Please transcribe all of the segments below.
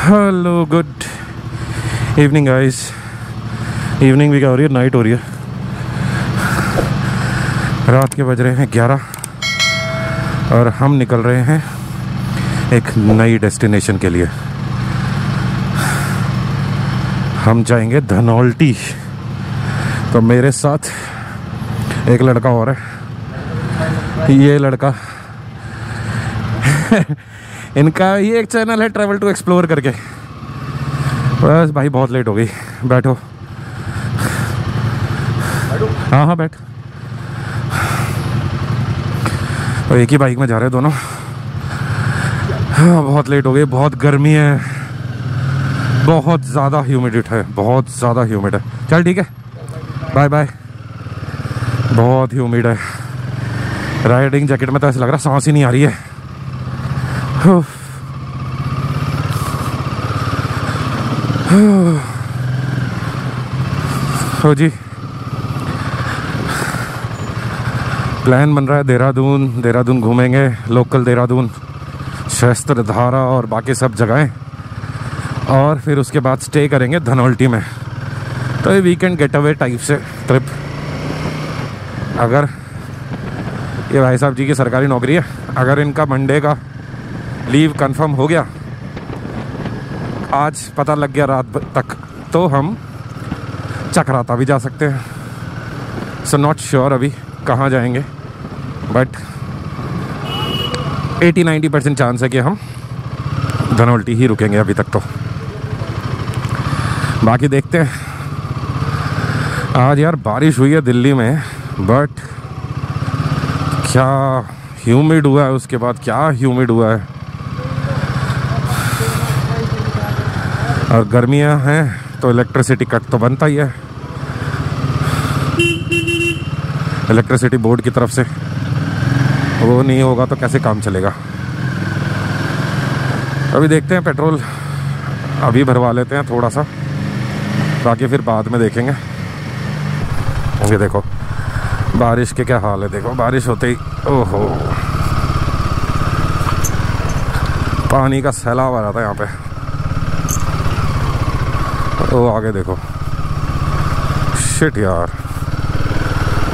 Hello good evening guys. Evening भी क्या हो रही है, नाइट हो रही है। रात के बज रहे हैं 11 और हम निकल रहे हैं एक नई डेस्टिनेशन के लिए। हम जाएंगे धनौल्टी। तो मेरे साथ एक लड़का और है। ये लड़का इनका ये एक चैनल है ट्रैवल टू एक्सप्लोर करके। बस भाई बहुत लेट हो गई, बैठो। हाँ हाँ बैठ। तो एक ही बाइक में जा रहे हैं दोनों। हाँ बहुत लेट हो गई, बहुत गर्मी है, बहुत ज़्यादा ह्यूमिडिटी है, बहुत ज़्यादा ह्यूमिड है। चल ठीक है, बाय बाय। बहुत ह्यूमिड है। राइडिंग जैकेट में तो ऐसा लग रहा सांस ही नहीं आ रही है। हो जी, प्लान बन रहा है देहरादून घूमेंगे, लोकल देहरादून, शस्त्रधारा और बाकी सब जगहें, और फिर उसके बाद स्टे करेंगे धनौल्टी में। तो ये वीकेंड गेट अवे टाइप से ट्रिप। अगर ये भाई साहब जी की सरकारी नौकरी है, अगर इनका मंडे का लीव कंफर्म हो गया, आज पता लग गया रात तक, तो हम चक्राता भी जा सकते हैं। सो नॉट श्योर अभी कहाँ जाएंगे, बट 80-90% चांस है कि हम धनौल्टी ही रुकेंगे अभी तक। तो बाकी देखते हैं। आज यार बारिश हुई है दिल्ली में, बट क्या ह्यूमिड हुआ है, उसके बाद क्या ह्यूमिड हुआ है। और गर्मियां हैं तो इलेक्ट्रिसिटी कट तो बनता ही है, इलेक्ट्रिसिटी बोर्ड की तरफ से। वो नहीं होगा तो कैसे काम चलेगा। अभी देखते हैं, पेट्रोल अभी भरवा लेते हैं थोड़ा सा, बाकी फिर बाद में देखेंगे। ये देखो बारिश के क्या हाल है, देखो बारिश होते ही ओहो पानी का सैलाब आ रहा था यहाँ पे। ओ आगे देखो, शिट यार,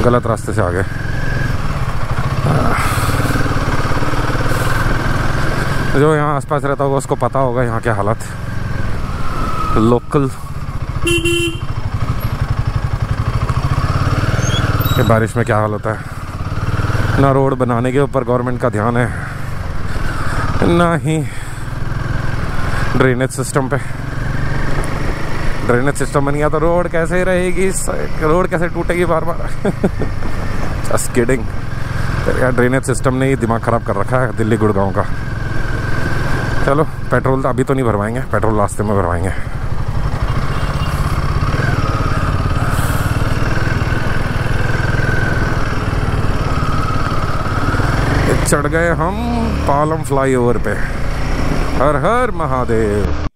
गलत रास्ते से आ गए। जो यहाँ आसपास रहता होगा उसको पता होगा यहाँ के हालत, लोकल। कि बारिश में क्या हाल होता है। ना रोड बनाने के ऊपर गवर्नमेंट का ध्यान है, ना ही ड्रेनेज सिस्टम पे। ड्रेनेज सिस्टम बन गया तो रोड कैसे रहेगी, रोड कैसे टूटेगी बार बार। जस्ट किडिंग यार, ड्रेनेज सिस्टम ने ही दिमाग ख़राब कर रखा है दिल्ली गुड़गांव का। चलो पेट्रोल तो अभी तो नहीं भरवाएंगे, पेट्रोल रास्ते में भरवाएंगे। चढ़ गए हम पालम फ्लाईओवर पे। हर हर महादेव।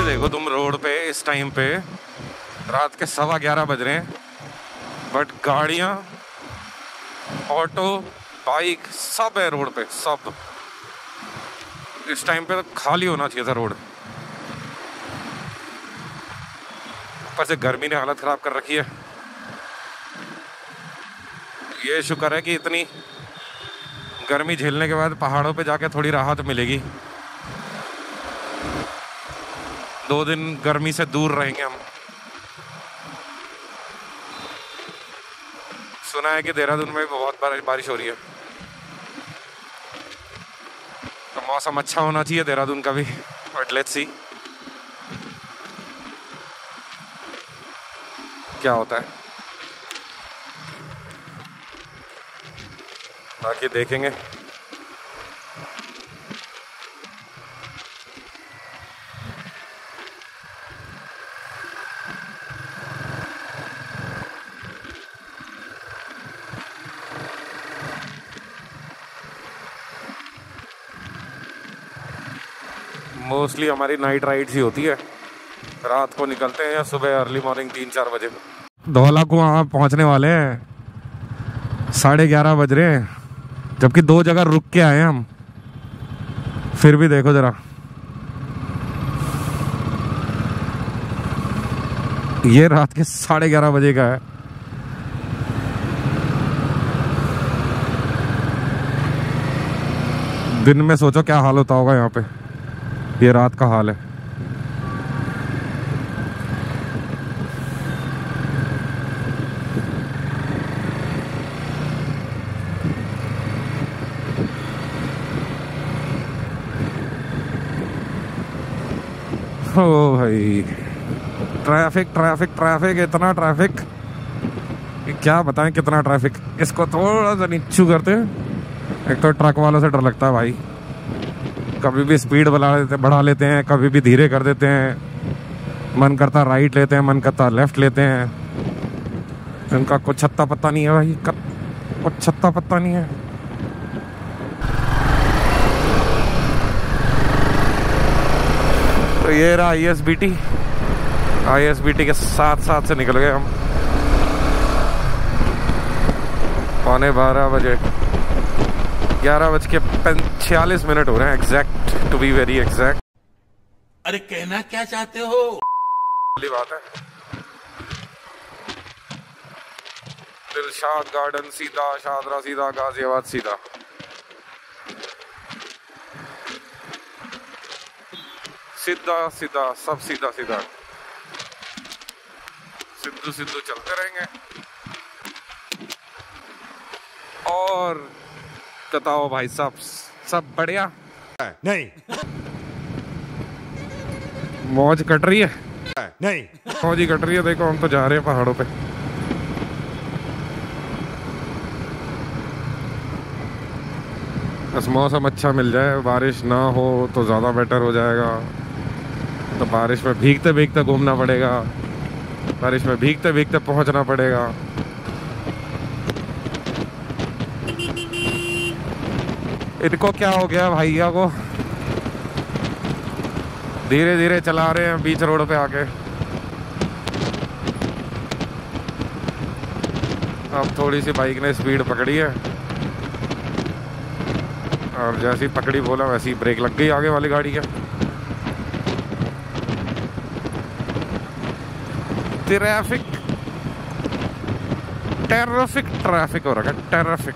देखो तुम रोड पे इस टाइम पे रात के 11:15 बज रहे हैं, बट गाड़ियाँ, ऑटो, बाइक सब है रोड पे, सब। इस टाइम पे तो खाली होना चाहिए था रोड। ऊपर से गर्मी ने हालत ख़राब कर रखी है। ये शुक्र है कि इतनी गर्मी झेलने के बाद पहाड़ों पे जाके थोड़ी राहत मिलेगी। 2 दिन गर्मी से दूर रहेंगे हम। सुना है कि देहरादून में बहुत बारिश हो रही है, तो मौसम अच्छा होना चाहिए देहरादून का भी, बट लेट्स सी क्या होता है। बाकी देखेंगे। मोस्टली हमारी नाइट राइड्स ही होती है, रात को निकलते हैं या सुबह अर्ली मॉर्निंग 3-4 बजे। धौला को वहाँ पहुँचने वाले हैं, 11:30 बज रहे हैं, जबकि 2 जगह रुक के आए हैं हम। फिर भी देखो जरा, ये रात के 11:30 बजे का है। दिन में सोचो क्या हाल होता होगा यहाँ पे, ये रात का हाल है। ओ भाई, ट्रैफिक ट्रैफिक ट्रैफिक, इतना ट्रैफिक क्या बताएं, कितना ट्रैफिक। इसको थोड़ा सा नीचू करते हैं। एक तो ट्रक वालों से डर लगता है भाई, कभी भी स्पीड बढ़ा लेते हैं, कभी भी धीरे कर देते हैं। मन करता राइट लेते हैं, मन करता लेफ्ट लेते हैं। इनका कुछ छत्ता पत्ता नहीं है भाई, कुछ छत्ता पत्ता नहीं है। तो ये रहा ISBT के साथ से निकल गए हम। 11:15 बजे, 11:46 हो रहे हैं exact, to be very exact. अरे कहना क्या चाहते हो? बात है, दिलशाद गार्डन सीधा, शादरा सीधा, गाजियाबाद सीधा। सीधा सीधा, सब सीधा सीधा, सिद्धू चलते रहेंगे। और बताओ भाई साहब, सब बढ़िया? नहीं। मौज कट रही है? नहीं। मौज ही कट रही है। देखो हम तो जा रहे हैं पहाड़ों पे। बस मौसम अच्छा मिल जाए, बारिश ना हो तो ज़्यादा बेटर हो जाएगा। तो बारिश में भीगते भीगते घूमना पड़ेगा, बारिश में भीगते भीगते पहुंचना पड़ेगा। इनको क्या हो गया भैया को, धीरे धीरे चला रहे हैं बीच रोड पे आके। अब थोड़ी सी बाइक ने स्पीड पकड़ी है, और जैसी पकड़ी बोला वैसी ब्रेक लग गई आगे वाली गाड़ी के। ट्रैफिक हो रहा है, टेरिफिक।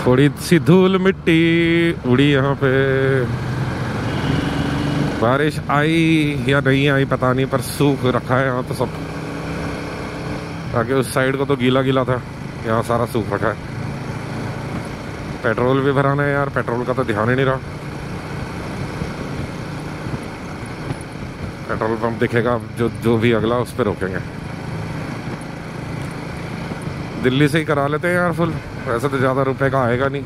थोड़ी सी धूल मिट्टी उड़ी यहाँ पे। बारिश आई या नहीं आई पता नहीं, पर सूख रखा है यहाँ तो सब। आगे उस साइड को तो गीला गीला था, यहाँ सारा सूख रखा है। पेट्रोल भी भराना है यार, पेट्रोल का तो ध्यान ही नहीं रहा। पेट्रोल पंप दिखेगा जो भी अगला, उस पर रोकेंगे। दिल्ली से ही करा लेते हैं यार फुल, वैसे तो ज़्यादा रुपए का आएगा नहीं।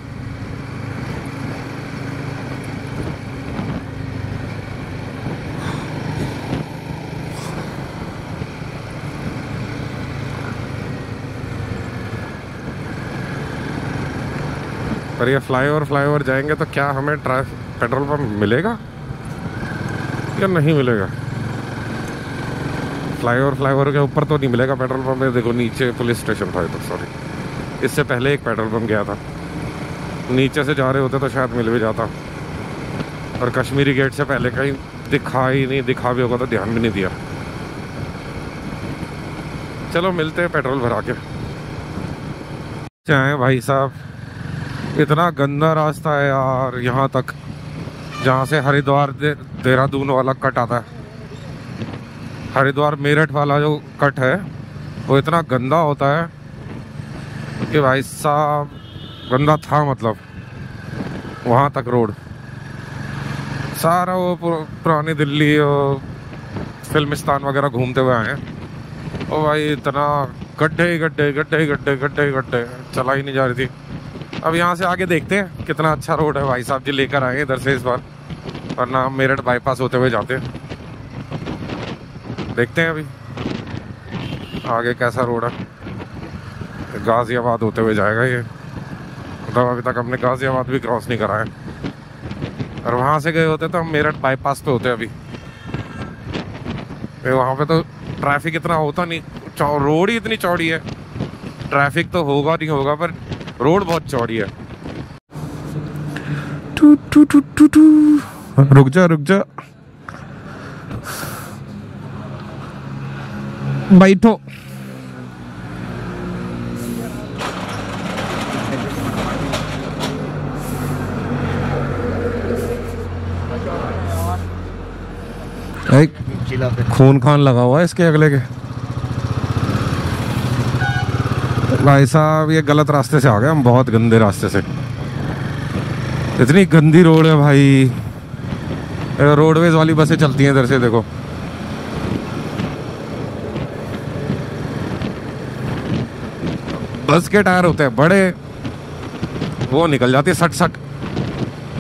पर ये फ्लाईओवर जाएंगे तो क्या हमें पेट्रोल पंप मिलेगा या नहीं मिलेगा? फ्लाईओवर के ऊपर तो नहीं मिलेगा पेट्रोल पंप है। देखो नीचे पुलिस स्टेशन था, तो सॉरी, इससे पहले एक पेट्रोल पंप गया था। नीचे से जा रहे होते तो शायद मिल भी जाता, और कश्मीरी गेट से पहले कहीं दिखा भी होगा तो ध्यान भी नहीं दिया। चलो मिलते हैं पेट्रोल भरा के। चाहे भाई साहब, इतना गंदा रास्ता है यार यहाँ तक, जहाँ से हरिद्वार देहरादून वाला कट आता है। हरिद्वार मेरठ वाला जो कट है वो इतना गंदा होता है कि भाई साहब, गंदा था मतलब। वहाँ तक रोड सारा वो पुरानी दिल्ली और फिल्मिस्तान वगैरह घूमते हुए आए हैं। ओ भाई, इतना गड्ढे गड्ढे गड्ढे गड्ढे गड्ढे गड्ढे, चला ही नहीं जा रही थी। अब यहाँ से आगे देखते हैं कितना अच्छा रोड है। भाई साहब जी लेकर आए इधर से इस बार, वरना हम मेरठ बाईपास होते हुए जाते हैं। देखते हैं अभी आगे कैसा रोड है। गाजियाबाद होते हुए जाएगा ये, मतलब अभी तक हमने गाजियाबाद भी क्रॉस नहीं करा है। और वहाँ से गए होते तो हम मेरठ बाईपास पे होते अभी। वहाँ पे तो ट्रैफिक इतना होता नहीं, रोड ही इतनी चौड़ी है। ट्रैफिक तो होगा नहीं होगा, पर रोड बहुत चौड़ी है। टू टू टू टू टू, रुक जा बैठो। खून खान लगा हुआ है इसके अगले के। भाई साहब ये गलत रास्ते से आ गए हम, बहुत गंदे रास्ते से। इतनी गंदी रोड है भाई। रोडवेज वाली बसें चलती हैं इधर से, देखो। बस के टायर होते हैं बड़े, वो निकल जाती है सट सट।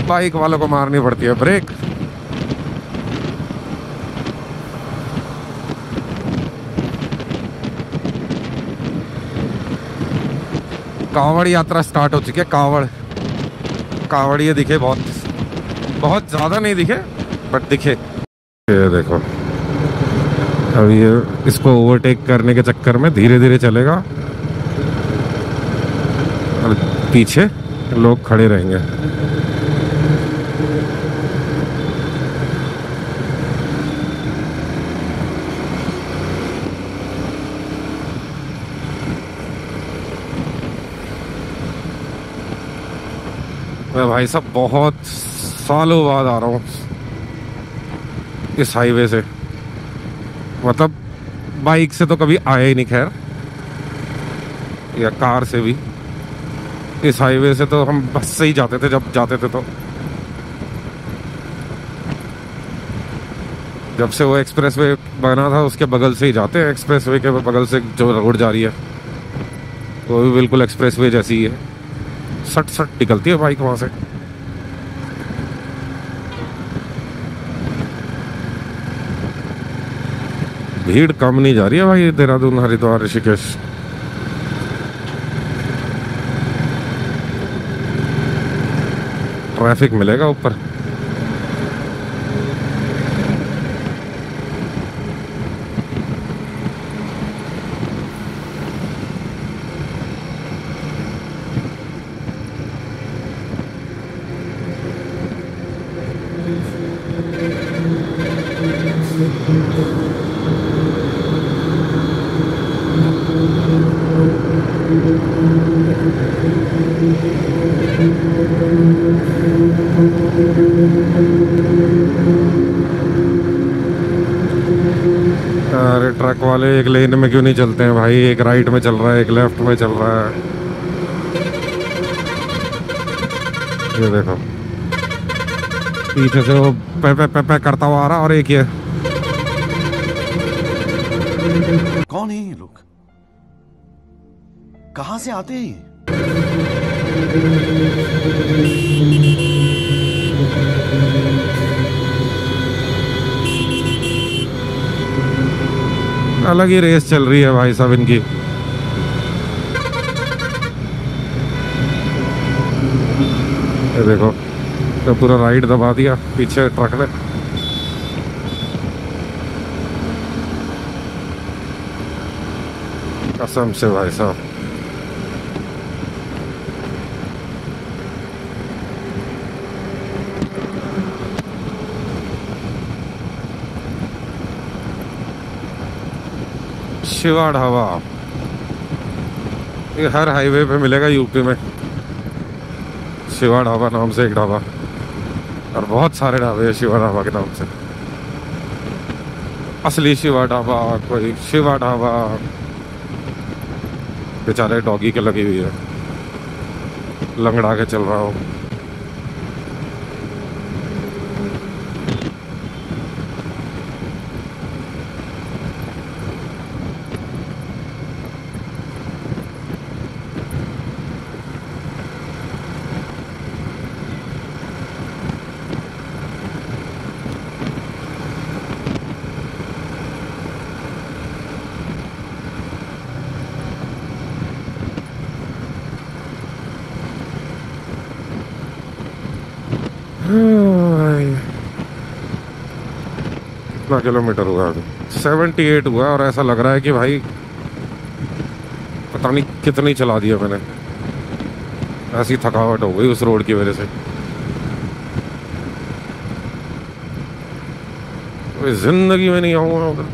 बाइक वालों को मारनी पड़ती है ब्रेक। कांवड़ यात्रा स्टार्ट हो चुकी है। कांवड़ ये दिखे, बहुत ज़्यादा नहीं दिखे बट दिखे। ये देखो अब ये इसको ओवरटेक करने के चक्कर में धीरे धीरे चलेगा और पीछे लोग खड़े रहेंगे। मैं भाई साहब बहुत सालों बाद आ रहा हूँ इस हाईवे से। मतलब बाइक से तो कभी आया ही नहीं, खैर, या कार से भी। इस हाईवे से तो हम बस से ही जाते थे जब जाते थे। तो जब से वो एक्सप्रेसवे बना था उसके बगल से ही जाते हैं। एक्सप्रेसवे के बगल से जो रोड जा रही है वो भी बिल्कुल एक्सप्रेसवे जैसी ही है। सट सट निकलती है बाइक वहां से। भीड़ कम नहीं जा रही है भाई देहरादून, हरिद्वार, ऋषिकेश। ट्रैफिक मिलेगा ऊपर। अरे ट्रक वाले एक लेन में क्यों नहीं चलते हैं भाई? एक राइट में चल रहा है, एक लेफ्ट में चल रहा है। ये देखो पीछे से वो पे करता हुआ आ रहा, और एक ये कौन है ये लोग? कहां से आते हैं? अलग ही रेस चल रही है भाई साहब इनकी। ये देखो तो पूरा राइड दबा दिया पीछे ट्रक ने। कसम से भाई साहब। शिवा ढाबा, ये हर हाईवे पे मिलेगा यूपी में। शिवा ढाबा नाम से एक ढाबा, और बहुत सारे ढाबे हैं शिवा ढाबा के नाम से। असली शिवा ढाबा, कोई शिवा ढाबा। बेचारे डॉगी के लगी हुई है, लंगड़ा के चल रहा हूँ। कितना किलोमीटर हुआ अभी? 78 हुआ और ऐसा लग रहा है कि भाई पता नहीं कितनी चला दिया मैंने। ऐसी थकावट हो गई उस रोड की वजह से। जिंदगी में नहीं आऊंगा उधर।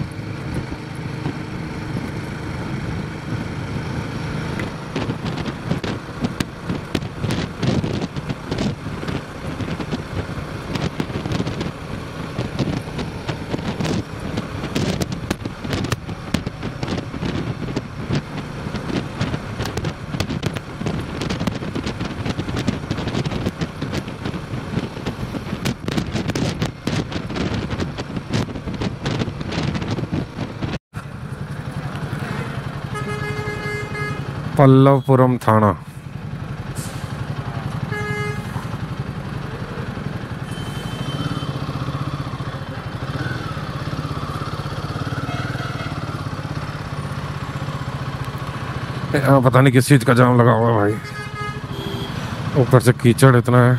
पल्लवपुरम थाना। यहाँ पता नहीं किस चीज का जाम लगा हुआ है भाई। ऊपर से कीचड़ इतना है,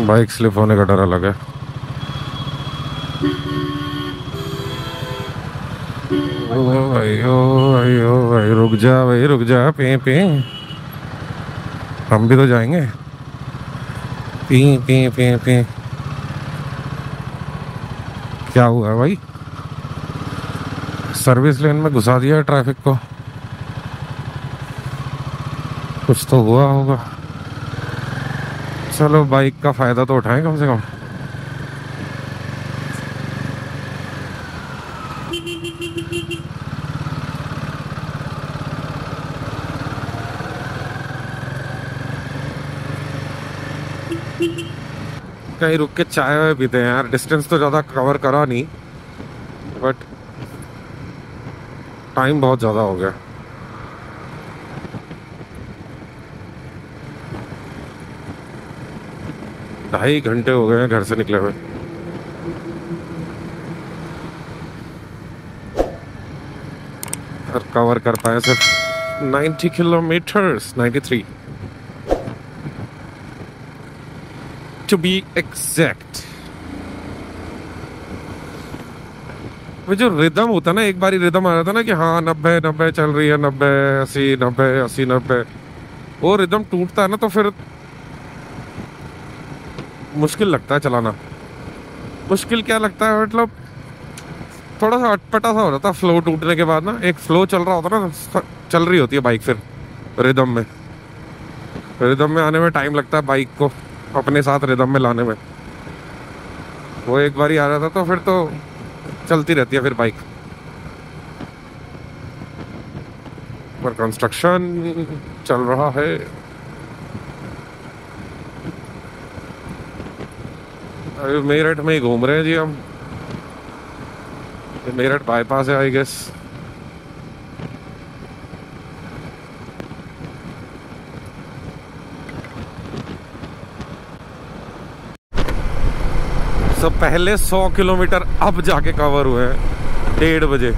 बाइक स्लिप होने का डर अलग है। ओ भाई रुक जा भाई, रुक जा। पे पे हम भी तो जाएंगे। पी पी पी पी क्या हुआ भाई? सर्विस लेन में घुसा दिया है ट्रैफिक को। कुछ तो हुआ होगा। चलो बाइक का फायदा तो उठाएं कम से कम। कहीं रुक के चाय वाय पीते हैं यार। डिस्टेंस तो ज़्यादा कवर करा नहीं, बट टाइम बहुत ज़्यादा हो गया। ढाई घंटे हो गए हैं घर से निकले हुए। और कवर कर पाए सिर्फ 90 किलोमीटर्स, 93 टू बी एग्जैक्ट। वो जो रिदम होता है ना, एक बारी रिदम आ जाता है ना कि हाँ 90 90 चल रही है, 90 80 90 80 90, वो रिदम टूटता है ना तो फिर मुश्किल लगता है चलाना। मुश्किल क्या लगता है, मतलब थोड़ा सा अटपटा सा हो जाता है फ्लो टूटने के बाद ना। एक फ्लो चल रहा होता है ना, चल रही होती है बाइक, फिर रिदम में आने में टाइम लगता है बाइक को अपने साथ रिदम में लाने में। वो एक बार ही आ जाता तो फिर तो चलती रहती है फिर बाइक। पर कंस्ट्रक्शन चल रहा है। अभी मेरठ में ही घूम रहे हैं जी हम। ये मेरठ बाईपास है आई गेस। तो पहले 100 किलोमीटर अब जाके कवर हुए हैं 1:30 बजे।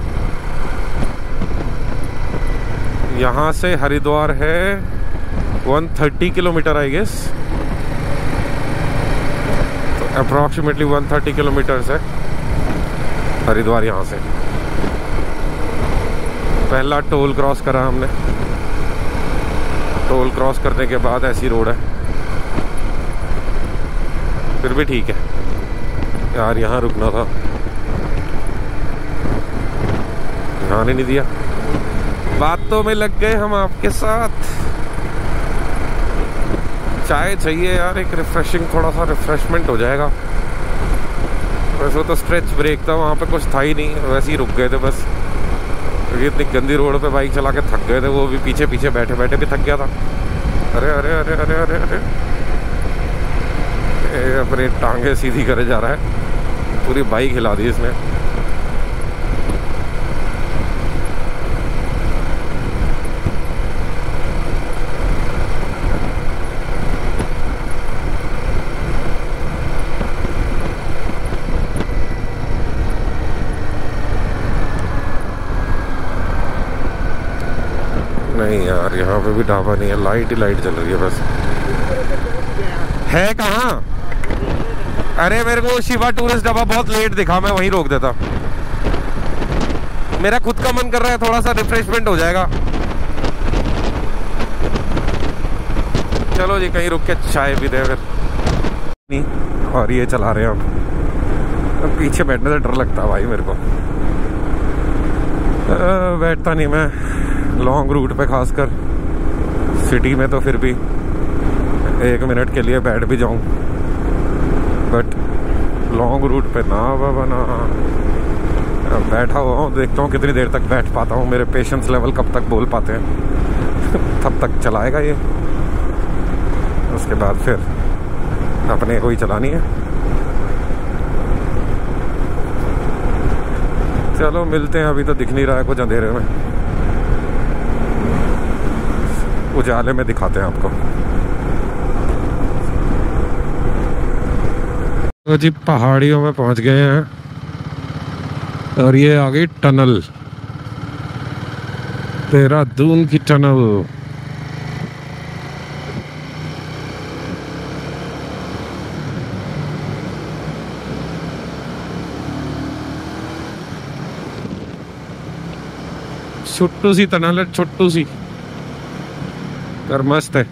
यहाँ से हरिद्वार है 130 किलोमीटर आई गेस। तो अप्रॉक्सीमेटली 130 किलोमीटर है हरिद्वार यहाँ से। पहला टोल क्रॉस करा हमने। टोल क्रॉस करने के बाद ऐसी रोड है, फिर भी ठीक है यार। यहाँ रुकना था, ध्यान ही नहीं दिया। बातों में लग गए हम आपके साथ। चाय चाहिए यार, एक रिफ्रेशिंग, थोड़ा सा रिफ्रेशमेंट हो जाएगा। वैसे तो स्ट्रेच ब्रेक था, वहाँ पे कुछ था ही नहीं, वैसे ही रुक गए थे बस। क्योंकि इतनी गंदी रोड पे बाइक चला के थक गए थे। वो भी पीछे पीछे बैठे बैठे भी थक गया था। अरे अरे अरे अरे अरे अरे अपनी टांगे सीधी करे जा रहा है। पूरी बाइक हिला दी इसने। नहीं यार, यहाँ पे भी ढाबा नहीं है, लाइट ही लाइट चल रही है बस। है कहाँ? अरे मेरे को शिवा टूरिस्ट ढाबा बहुत लेट दिखा, मैं वहीं रोक देता। मेरा खुद का मन कर रहा है, थोड़ा सा रिफ्रेशमेंट हो जाएगा। चलो जी कहीं रुक के चाय भी दे फिर नहीं। और ये चला रहे हैं हम। पीछे बैठने से डर लगता है भाई मेरे को। बैठता नहीं मैं लॉन्ग रूट पे, खासकर सिटी में तो फिर भी 1 मिनट के लिए बैठ भी जाऊं, बट लॉन्ग रूट पे ना बाबा ना। बैठा हुआ हूँ, देखता हूँ कितनी देर तक बैठ पाता हूँ, मेरे पेशेंस लेवल कब तक बोल पाते हैं तब तक चलाएगा ये। उसके बाद फिर अपने को ही चलानी है। चलो मिलते हैं, अभी तो दिख नहीं रहा है कुछ अंधेरे में, उजाले में दिखाते हैं आपको। तो जी पहाड़ियों में पहुंच गए हैं और ये आ गई टनल, देहरादून की टनल। छोटू सी टनल है, छोटू सी, पर मस्त है।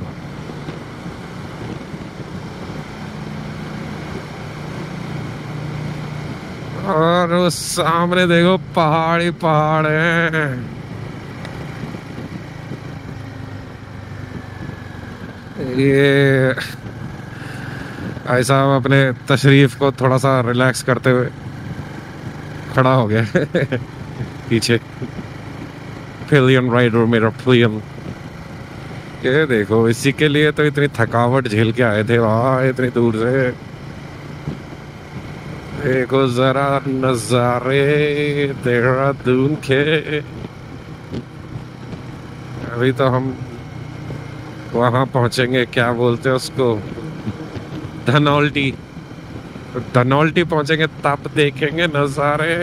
और उस सामने देखो पहाड़ ही पहाड़ है। ये भाई साहब अपने तशरीफ को थोड़ा सा रिलैक्स करते हुए खड़ा हो गया पीछे। पिलियन राइडर मेरा पिलियन। ये देखो, इसी के लिए तो इतनी थकावट झेल के आए थे वहां इतनी दूर से। देखो जरा नजारे देहरादून के। अभी तो हम वहां पहुंचेंगे, क्या बोलते हैं उसको, धनौल्टी। धनौल्टी पहुंचेंगे तब देखेंगे नजारे।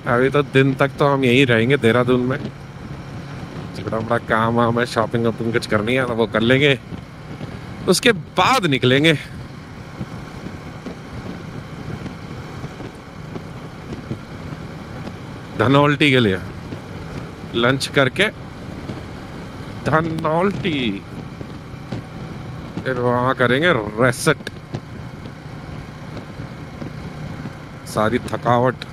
अभी तो दिन तक तो हम यहीं रहेंगे देहरादून में। छोटा बड़ा काम वाम है, शॉपिंग वॉपिंग कुछ करनी है तो वो कर लेंगे, उसके बाद निकलेंगे। धनौल्टी के लिए लंच करके धनौल्टी, फिर वहां करेंगे रेस्ट। सारी थकावट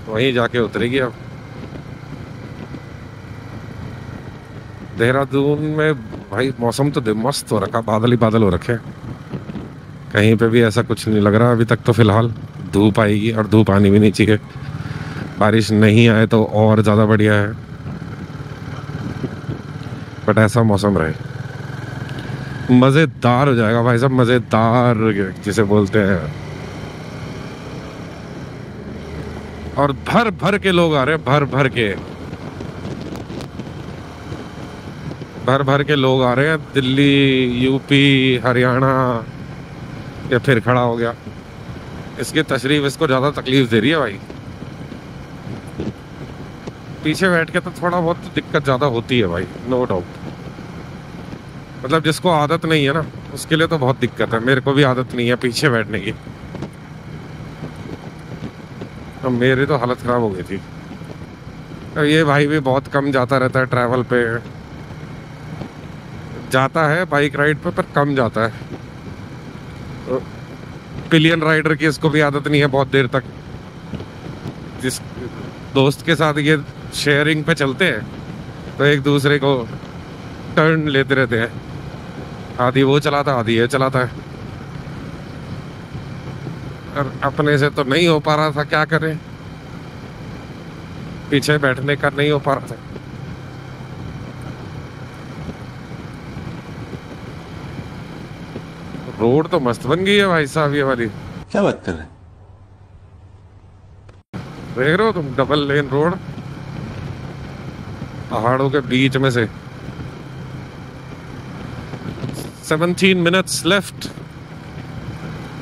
वहीं जाके उतरेगी। अब देहरादून में भाई मौसम तो मस्त हो रखा, बादल ही बादल हो रखे। कहीं पे भी ऐसा कुछ नहीं लग रहा अभी तक तो। फिलहाल धूप आएगी, और धूप आनी भी नहीं चाहिए। बारिश नहीं आए तो और ज़्यादा बढ़िया है, बट ऐसा मौसम रहे मज़ेदार हो जाएगा भाई साहब। मज़ेदार जिसे बोलते हैं। और भर भर के लोग आ रहे हैं, भर भर के लोग आ रहे हैं। दिल्ली, यूपी, हरियाणा। ये फिर खड़ा हो गया। इसकी तशरीफ इसको ज़्यादा तकलीफ दे रही है भाई। पीछे बैठ के तो थोड़ा बहुत दिक्कत ज़्यादा होती है भाई, नो डाउट। मतलब जिसको आदत नहीं है ना, उसके लिए तो बहुत दिक्कत है। मेरे को भी आदत नहीं है पीछे बैठने की, तो मेरी तो हालत ख़राब हो गई थी। अब ये भाई भी बहुत कम जाता रहता है ट्रैवल पे। जाता है बाइक राइड पे, पर कम जाता है। तो पिलियन राइडर की इसको भी आदत नहीं है बहुत देर तक। जिस दोस्त के साथ ये शेयरिंग पे चलते हैं तो एक दूसरे को टर्न लेते रहते हैं। आधी वो चलाता, आधी ये चलाता है। और अपने से तो नहीं हो पा रहा था, क्या करें, पीछे बैठने का नहीं हो पा रहा था। रोड तो मस्त बन गई है भाई साहब ये वाली। क्या बात कर रहे हैं? देख रहे हो तुम, डबल लेन रोड पहाड़ों के बीच में से। 17 मिनट्स लेफ्ट,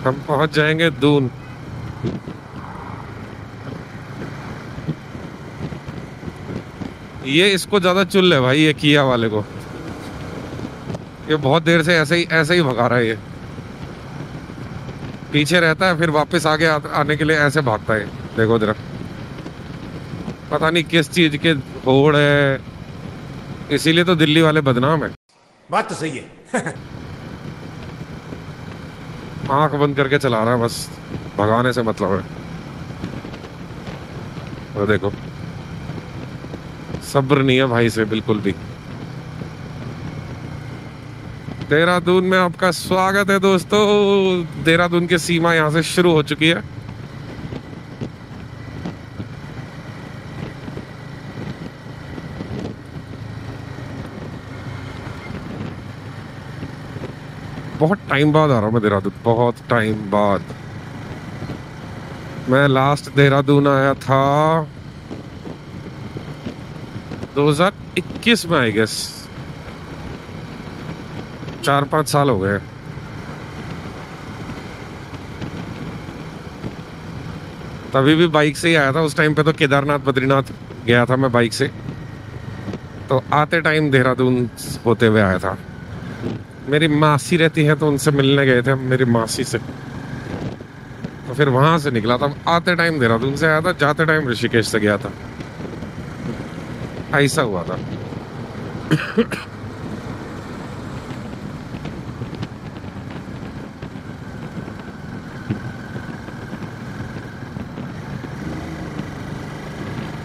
हम पहुंच जाएंगे दून। ये इसको ज्यादा चुल है भाई, ये किया वाले को। ये बहुत देर से ऐसे ही भगा रहा है। ये पीछे रहता है, फिर वापस आगे आने के लिए ऐसे भागता है। देखो जरा, पता नहीं किस चीज के होड़ है, इसीलिए तो दिल्ली वाले बदनाम है। बात तो सही है। आंख बंद करके चला रहा है, बस भगाने से मतलब है। और देखो, सब्र नहीं है भाई से बिल्कुल भी। देहरादून में आपका स्वागत है दोस्तों। देहरादून की सीमा यहाँ से शुरू हो चुकी है। बहुत टाइम बाद आ रहा हूँ मैं देहरादून, बहुत टाइम बाद। मैं लास्ट देहरादून आया था 2021 में, आई गेस 4-5 साल हो गए। तभी भी बाइक से ही आया था। उस टाइम पे तो केदारनाथ बद्रीनाथ गया था मैं बाइक से, तो आते टाइम देहरादून होते हुए आया था। मेरी मासी रहती है तो उनसे मिलने गए थे मेरी मासी से, तो फिर वहां से निकला था। आते टाइम देहरादून से आया था, जाते टाइम ऋषिकेश से गया था। ऐसा हुआ था।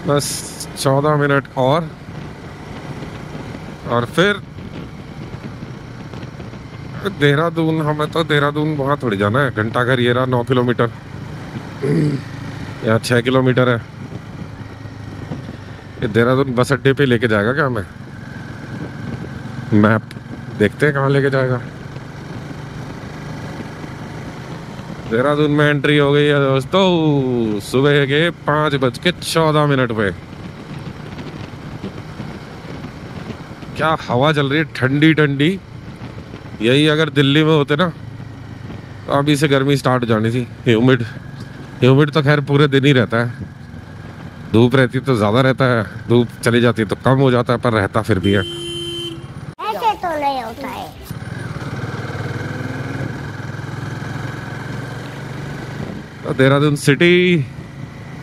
बस 14 मिनट और फिर देहरादून। हमें तो देहरादून वहाँ थोड़ी जाना है, घंटाघर ये रहा 9 किलोमीटर या 6 किलोमीटर है। ये देहरादून बस अड्डे पे लेके जाएगा क्या हमें? मैप देखते हैं कहाँ लेके जाएगा। देहरादून में एंट्री हो गई है दोस्तों, सुबह के 5:14 पे। क्या हवा चल रही है, ठंडी ठंडी। यही अगर दिल्ली में होते ना तो अभी से गर्मी स्टार्ट हो जानी थी। ह्यूमिड तो खैर पूरे दिन ही रहता है। धूप रहती तो ज़्यादा रहता है, धूप चली जाती तो कम हो जाता है, पर रहता फिर भी है। ऐसे तो नहीं होता है। Dehradun city,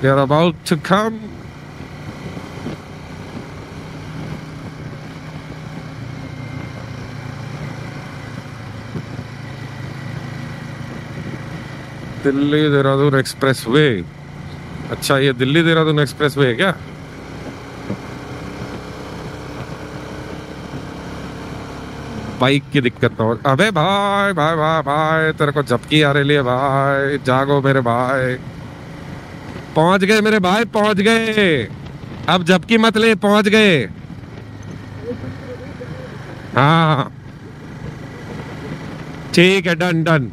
they are about to come। Delhi Dehradun express way. अच्छा, ये दिल्ली देहरादून एक्सप्रेस वे है क्या? बाइक की दिक्कत ना हो। अबे भाई भाई भाई भाई, तेरे को झपकी आ रही है भाई, जागो मेरे भाई। पहुंच गए मेरे भाई, पहुंच गए। अब झपकी मत ले, पहुंच गए। हाँ ठीक है, डन डन।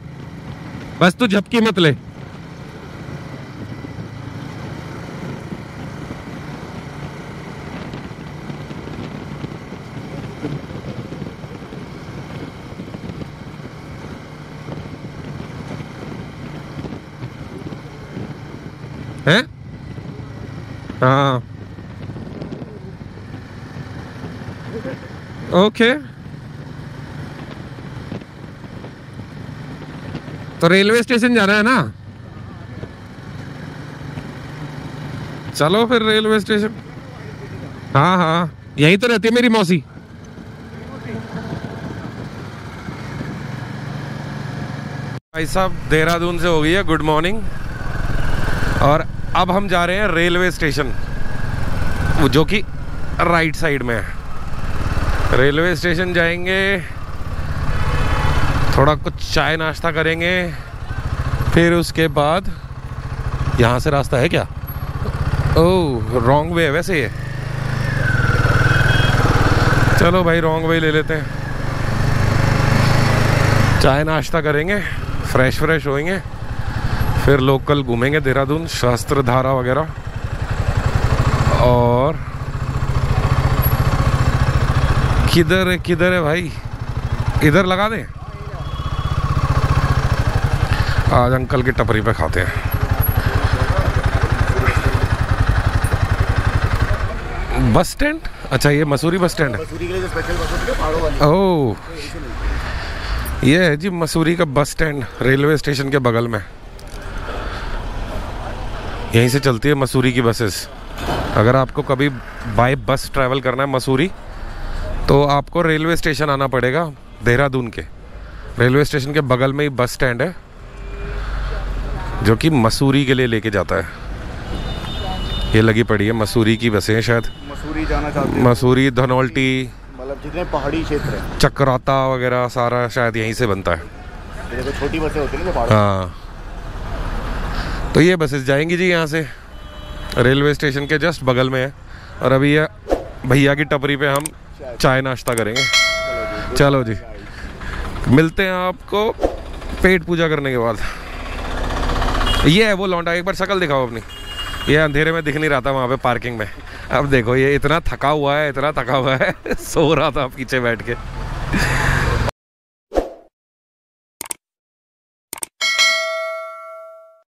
बस तू झपकी मत ले। हैं? हाँ ओके। तो रेलवे स्टेशन जाना है ना? चलो फिर रेलवे स्टेशन। हाँ हाँ, यहीं तो रहती है मेरी मौसी। भाई साहब, देहरादून से हो गई है गुड मॉर्निंग, और अब हम जा रहे हैं रेलवे स्टेशन, जो कि राइट साइड में है। रेलवे स्टेशन जाएंगे, थोड़ा कुछ चाय नाश्ता करेंगे, फिर उसके बाद यहाँ से रास्ता है क्या? ओह, रॉन्ग वे है वैसे ये। चलो भाई, रॉन्ग वे ले लेते हैं। चाय नाश्ता करेंगे, फ्रेश होएंगे, फिर लोकल घूमेंगे देहरादून, शास्त्रधारा वगैरह। और किधर है भाई? इधर लगा दें। आज अंकल की टपरी पे खाते हैं। Bus stand? अच्छा ये मसूरी बस स्टैंड है। मसूरी के लिए जो स्पेशल बस होती है पहाड़ों वाली। ओह, ये है जी मसूरी का बस स्टैंड, रेलवे स्टेशन के बगल में। यहीं से चलती है मसूरी की बसेस। अगर आपको कभी बाय बस ट्रैवल करना है मसूरी, तो आपको रेलवे स्टेशन आना पड़ेगा देहरादून के। रेलवे स्टेशन के बगल में ही बस स्टैंड है जो कि मसूरी के लिए लेके जाता है। ये लगी पड़ी है मसूरी की बसें हैं शायद। मसूरी जाना चाहते हैं, मसूरी, धनौल्टी, मतलब जितने पहाड़ी क्षेत्र हैं, चक्राता वगैरह सारा शायद यहीं से बनता है। ये तो छोटी बसें होती है ना जो पहाड़ों। हाँ, तो ये बसेस जाएंगी जी यहाँ से, रेलवे स्टेशन के जस्ट बगल में है। और अभी ये भैया की टपरी पे हम चाय नाश्ता करेंगे। चलो जी, मिलते हैं आपको पेट पूजा करने के बाद। ये है वो लौंडा, एक बार शक्ल दिखाओ अपनी। ये अंधेरे में दिख नहीं रहा था वहाँ पे पार्किंग में। अब देखो ये इतना थका हुआ है, इतना थका हुआ है सो रहा था पीछे बैठ के।